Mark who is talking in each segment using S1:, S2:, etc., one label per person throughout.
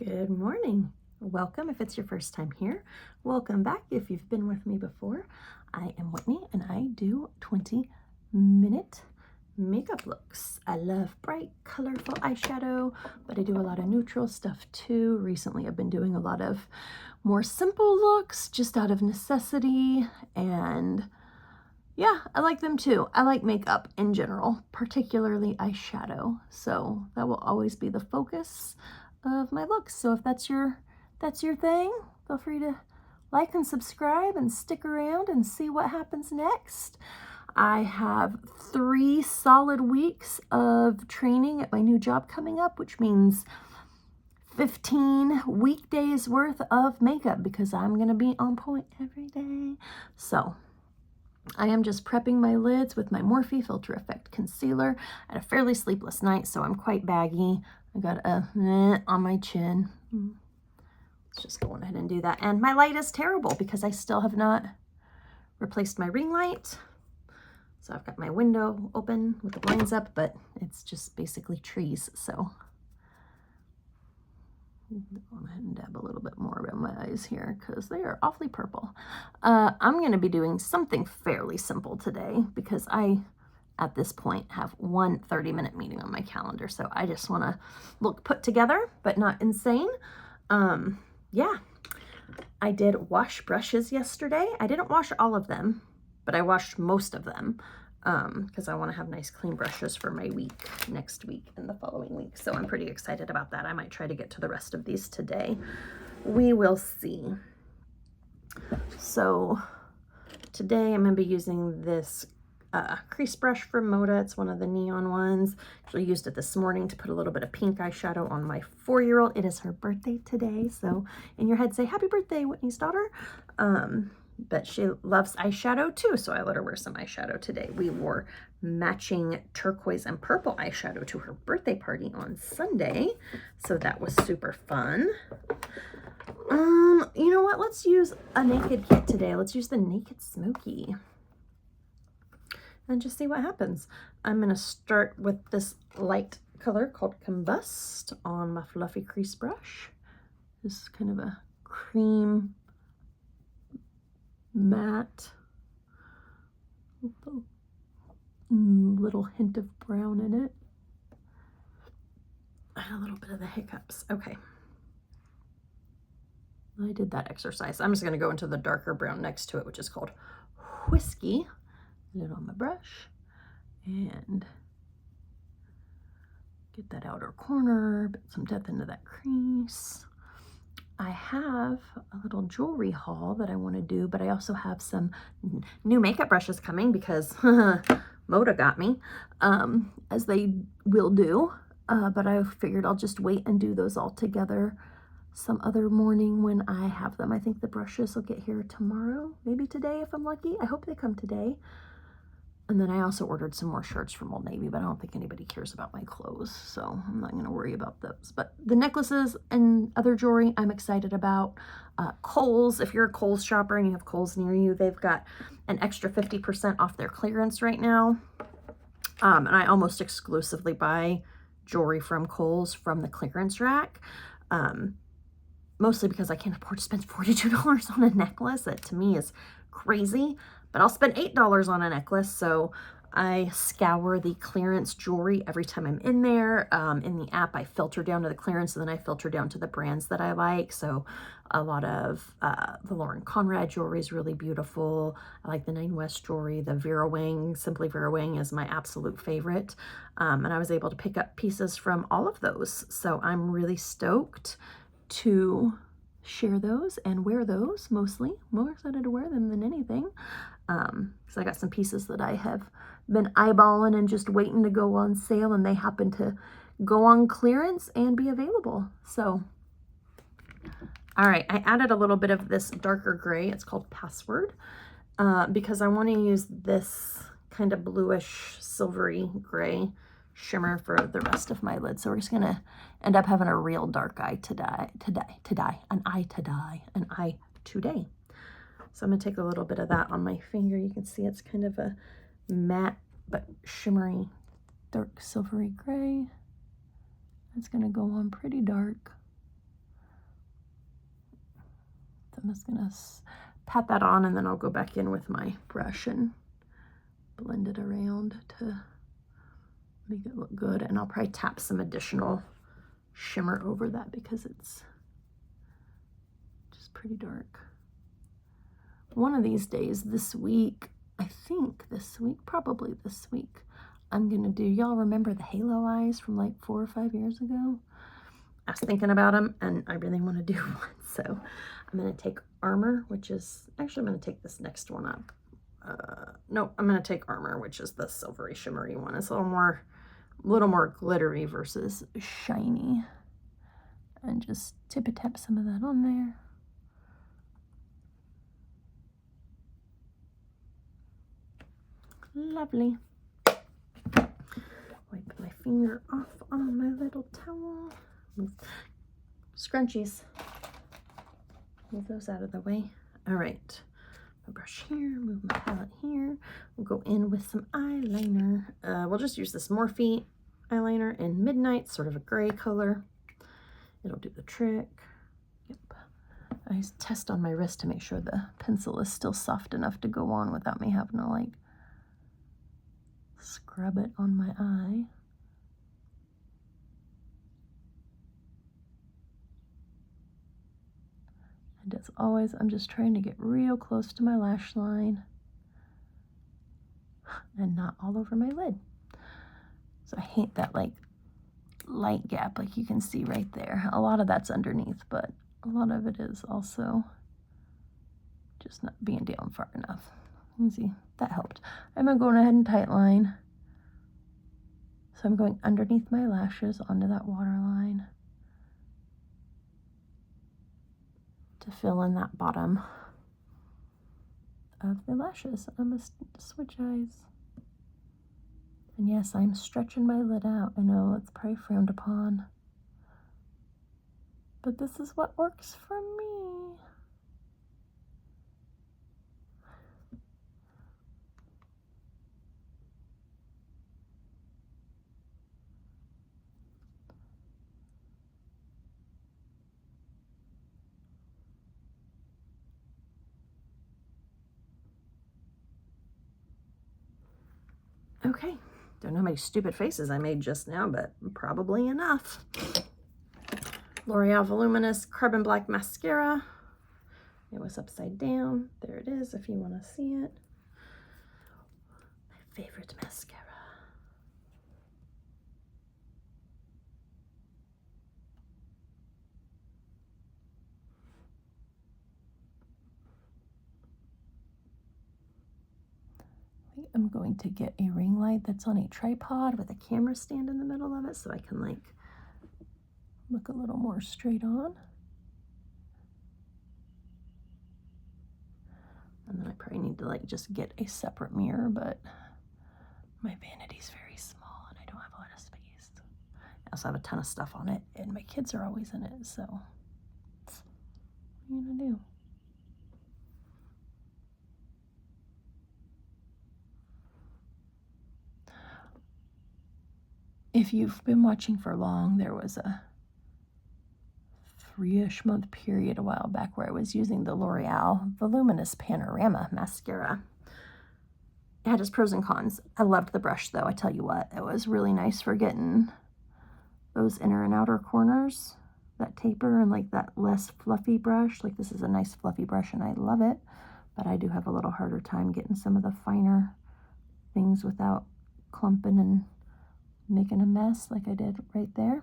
S1: Good morning. Welcome if it's your first time here. Welcome back if you've been with me before. I am Whitney and I do 20-minute makeup looks. I love bright, colorful eyeshadow, but I do a lot of neutral stuff too. Recently I've been doing a lot of more simple looks just out of necessity, and yeah, I like them too. I like makeup in general, particularly eyeshadow. So that will always be the focus of my looks. So if that's your thing, feel free to like and subscribe and stick around and see what happens next. I have 3 solid weeks of training at my new job coming up, which means 15 weekdays worth of makeup because I'm going to be on point every day. So I am just prepping my lids with my Morphe Filter Effect Concealer. I had a fairly sleepless night, so I'm quite baggy. I got a on my chin. Let's just go ahead and do that. And my light is terrible because I still have not replaced my ring light. So I've got my window open with the blinds up, but it's just basically trees. So go ahead and dab a little bit more around my eyes here because they are awfully purple. I'm going to be doing something fairly simple today because I, at this point, have one 30-minute meeting on my calendar. So I just want to look put together, but not insane. Yeah, I did wash brushes yesterday. I didn't wash all of them, but I washed most of them because I want to have nice clean brushes for my week next week and the following week. So I'm pretty excited about that. I might try to get to the rest of these today. We will see. So today I'm going to be using this crease brush from Moda. It's one of the neon ones. Actually used it this morning to put a little bit of pink eyeshadow on my 4-year-old. It is her birthday today. So in your head say, happy birthday, Whitney's daughter. But she loves eyeshadow too, so I let her wear some eyeshadow today. We wore matching turquoise and purple eyeshadow to her birthday party on Sunday, so that was super fun. You know what? Let's use a naked kit today. Let's use the Naked Smokey and just see what happens. I'm going to start with this light color called Combust on my fluffy crease brush. This is kind of a cream matte with a little hint of brown in it and a little bit of the hiccups. Okay, I did that exercise. I'm just going to go into the darker brown next to it, which is called Whiskey. Put it on my brush and get that outer corner, put some depth into that crease. I have a little jewelry haul that I want to do, but I also have some new makeup brushes coming because Moda got me, as they will do. But I figured I'll just wait and do those all together some other morning when I have them. I think the brushes will get here tomorrow, maybe today if I'm lucky. I hope they come today. And then I also ordered some more shirts from Old Navy, but I don't think anybody cares about my clothes, so I'm not going to worry about those. But the necklaces and other jewelry I'm excited about. Kohl's, if you're a Kohl's shopper and you have Kohl's near you, they've got an extra 50% off their clearance right now. And I almost exclusively buy jewelry from Kohl's from the clearance rack. Mostly because I can't afford to spend $42 on a necklace. That to me is crazy. But I'll spend $8 on a necklace, so I scour the clearance jewelry every time I'm in there. In the app, I filter down to the clearance, and then I filter down to the brands that I like. So a lot of the Lauren Conrad jewelry is really beautiful. I like the Nine West jewelry. The Vera Wang, Simply Vera Wang is my absolute favorite. And I was able to pick up pieces from all of those. So I'm really stoked to share those and wear those, mostly. More excited to wear them than anything. Because I got some pieces that I have been eyeballing and just waiting to go on sale, and they happen to go on clearance and be available. So, all right, I added a little bit of this darker gray. It's called Password, because I want to use this kind of bluish silvery gray shimmer for the rest of my lid. So we're just gonna end up having a real dark eye an eye today. So I'm gonna take a little bit of that on my finger. You can see it's kind of a matte but shimmery dark silvery gray. It's gonna go on pretty dark. I'm just gonna pat that on, and then I'll go back in with my brush and blend it around to make it look good. And I'll probably tap some additional shimmer over that because it's just pretty dark. One of these days this week, I think this week, probably this week, I'm gonna do, y'all remember the halo eyes from like 4 or 5 years ago? I was thinking about them and I really want to do one. So I'm going to take Armor, which is, actually I'm going to take this next one up. No, I'm going to take Armor, which is the silvery shimmery one. It's a little more glittery versus shiny. And just tap some of that on there. Lovely. Wipe my finger off on my little towel. Scrunchies. Move those out of the way. All right. My brush here, move my palette here. We'll go in with some eyeliner. We'll just use this Morphe eyeliner in Midnight, sort of a gray color. It'll do the trick. Yep. I test on my wrist to make sure the pencil is still soft enough to go on without me having to like scrub it on my eye. And as always, I'm just trying to get real close to my lash line and not all over my lid. So I hate that like light gap, like you can see right there. A lot of that's underneath, but a lot of it is also just not being down far enough. You see, that helped. I'm gonna go ahead and tightline. So I'm going underneath my lashes onto that waterline to fill in that bottom of the lashes. I'm going to switch eyes. And yes, I'm stretching my lid out. I know it's probably frowned upon, but this is what works for me. Okay, don't know how many stupid faces I made just now, but probably enough. L'Oreal Voluminous Carbon Black Mascara. It was upside down. There it is if you want to see it. My favorite mascara. I'm going to get a ring light that's on a tripod with a camera stand in the middle of it so I can like look a little more straight on. And then I probably need to like just get a separate mirror, but my vanity's very small and I don't have a lot of space. I also have a ton of stuff on it and my kids are always in it, so what are you gonna do? If you've been watching for long, there was a 3-ish month period a while back where I was using the L'Oreal Voluminous Panorama Mascara. It had its pros and cons. I loved the brush though, I tell you what. It was really nice for getting those inner and outer corners, that taper, and like that less fluffy brush. Like this is a nice fluffy brush and I love it, but I do have a little harder time getting some of the finer things without clumping and making a mess like I did right there.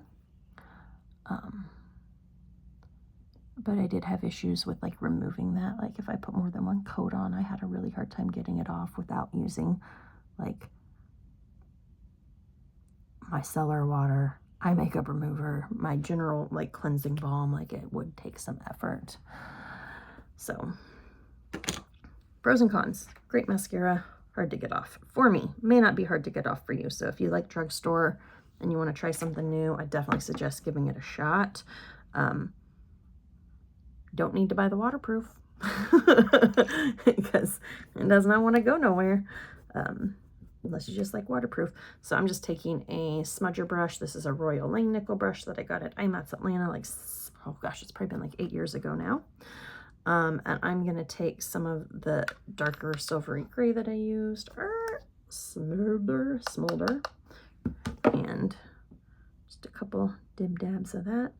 S1: But I did have issues with like removing that. Like if I put more than one coat on, I had a really hard time getting it off without using like my cellar water, eye makeup remover, my general like cleansing balm. Like it would take some effort. So pros and cons. Great mascara, hard to get off for me. May not be hard to get off for you. So if you like drugstore and you want to try something new, I definitely suggest giving it a shot. Don't need to buy the waterproof because it does not want to go nowhere unless you just like waterproof. So I'm just taking a smudger brush. This is a Royal Langnickel brush that I got at IMATS Atlanta, like, oh gosh, it's probably been like 8 years ago now. And I'm going to take some of the darker silvery gray that I used, smolder, and just a couple dib-dabs of that.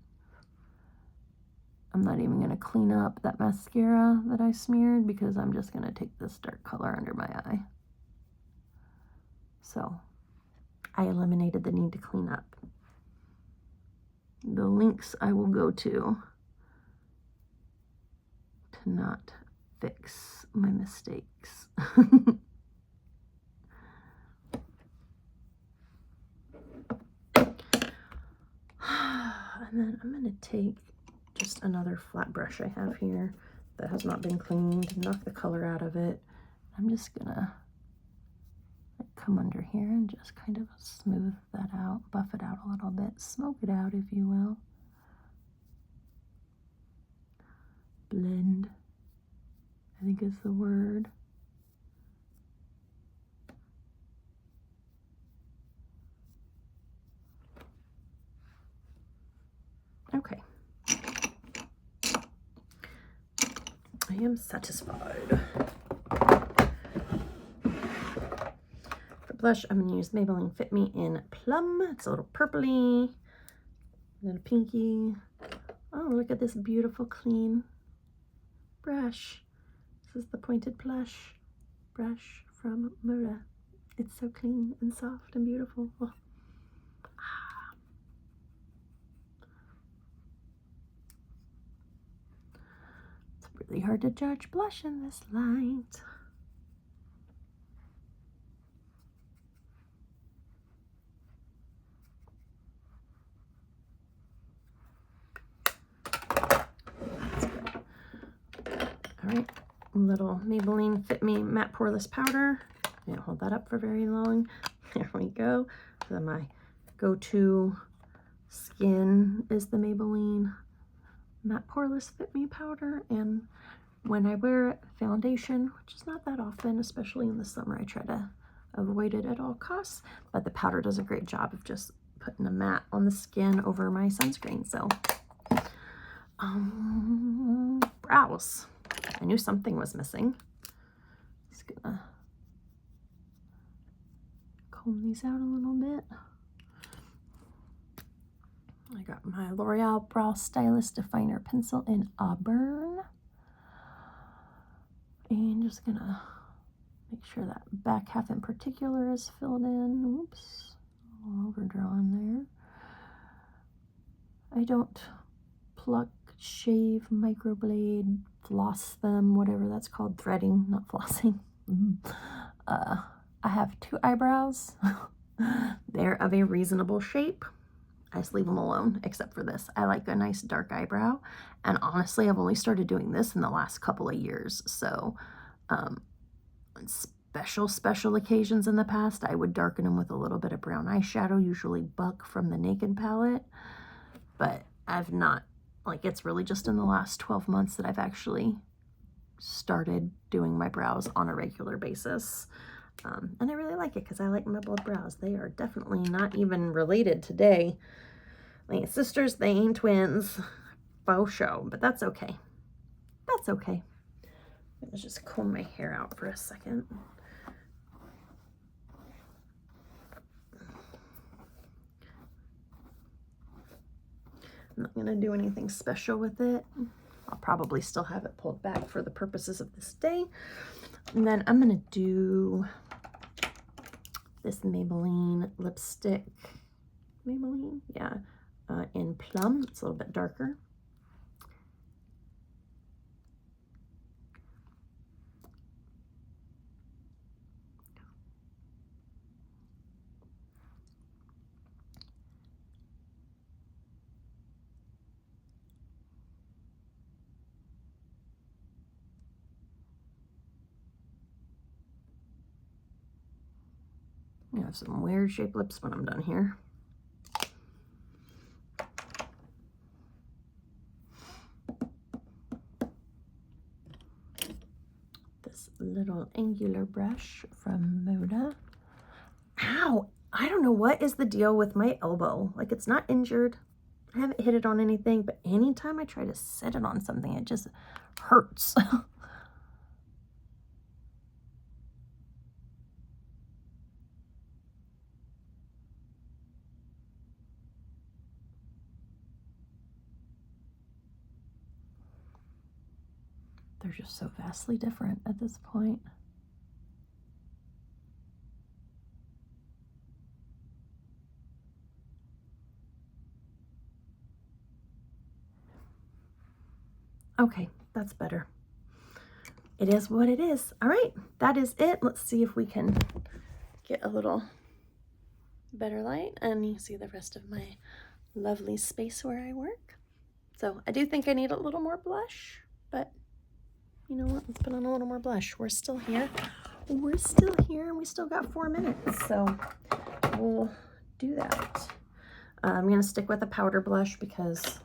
S1: I'm not even going to clean up that mascara that I smeared because I'm just going to take this dark color under my eye. So I eliminated the need to clean up. The links I will go to not fix my mistakes. And then I'm going to take just another flat brush I have here that has not been cleaned, knock the color out of it. I'm just going to come under here and just kind of smooth that out, buff it out a little bit, smoke it out, if you will. Blend, I think is the word. Okay. I am satisfied. For blush, I'm going to use Maybelline Fit Me in Plum. It's a little purpley, a little pinky. Oh, look at this beautiful, clean brush. This is the pointed plush brush from Mura. It's so clean and soft and beautiful. Oh. It's really hard to judge blush in this light. All right, little Maybelline Fit Me Matte Poreless Powder. Can't hold that up for very long. There we go. So my go-to skin is the Maybelline Matte Poreless Fit Me Powder. And when I wear foundation, which is not that often, especially in the summer, I try to avoid it at all costs. But the powder does a great job of just putting a matte on the skin over my sunscreen. So, brows. I knew something was missing. Just gonna comb these out a little bit. I got my L'Oreal Brow Stylist Definer Pencil in Auburn. And just gonna make sure that back half in particular is filled in. Oops, a little overdrawn there. I don't pluck, shave, microblade, floss them, whatever that's called, threading, not flossing. I have 2 eyebrows. They're of a reasonable shape. I just leave them alone, except for this. I like a nice dark eyebrow, and honestly, I've only started doing this in the last couple of years. So, on special occasions in the past, I would darken them with a little bit of brown eyeshadow, usually Buck from the Naked palette, but I've not, like, it's really just in the last 12 months that I've actually started doing my brows on a regular basis. And I really like it because I like my bold brows. They are definitely not even related today. My sisters, they ain't twins. Faux show, but that's okay. That's okay. Let's just comb my hair out for a second. I'm not going to do anything special with it. I'll probably still have it pulled back for the purposes of this day. And then I'm going to do this Maybelline lipstick. Maybelline? Yeah. In Plum. It's a little bit darker. I have some weird shaped lips when I'm done here. This little angular brush from Moda. Ow! I don't know what is the deal with my elbow. Like, it's not injured. I haven't hit it on anything, but anytime I try to set it on something, it just hurts. They're just so vastly different at this point. Okay, that's better. It is what it is. All right, that is it. Let's see if we can get a little better light and you see the rest of my lovely space where I work. So I do think I need a little more blush, but you know what? Let's put on a little more blush. We're still here. We're still here and we still got 4 minutes. So we'll do that. I'm going to stick with a powder blush because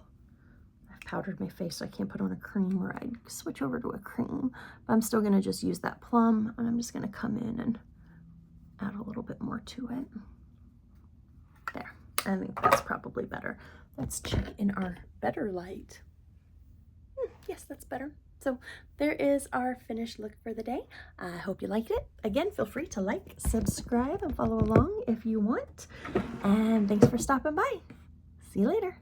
S1: powdered my face, so I can't put on a cream, or I'd switch over to a cream. But I'm still going to just use that plum, and I'm just going to come in and add a little bit more to it. There. I think that's probably better. Let's check in our better light. Yes, that's better. So there is our finished look for the day. I hope you liked it. Again, feel free to like, subscribe, and follow along if you want. And thanks for stopping by. See you later.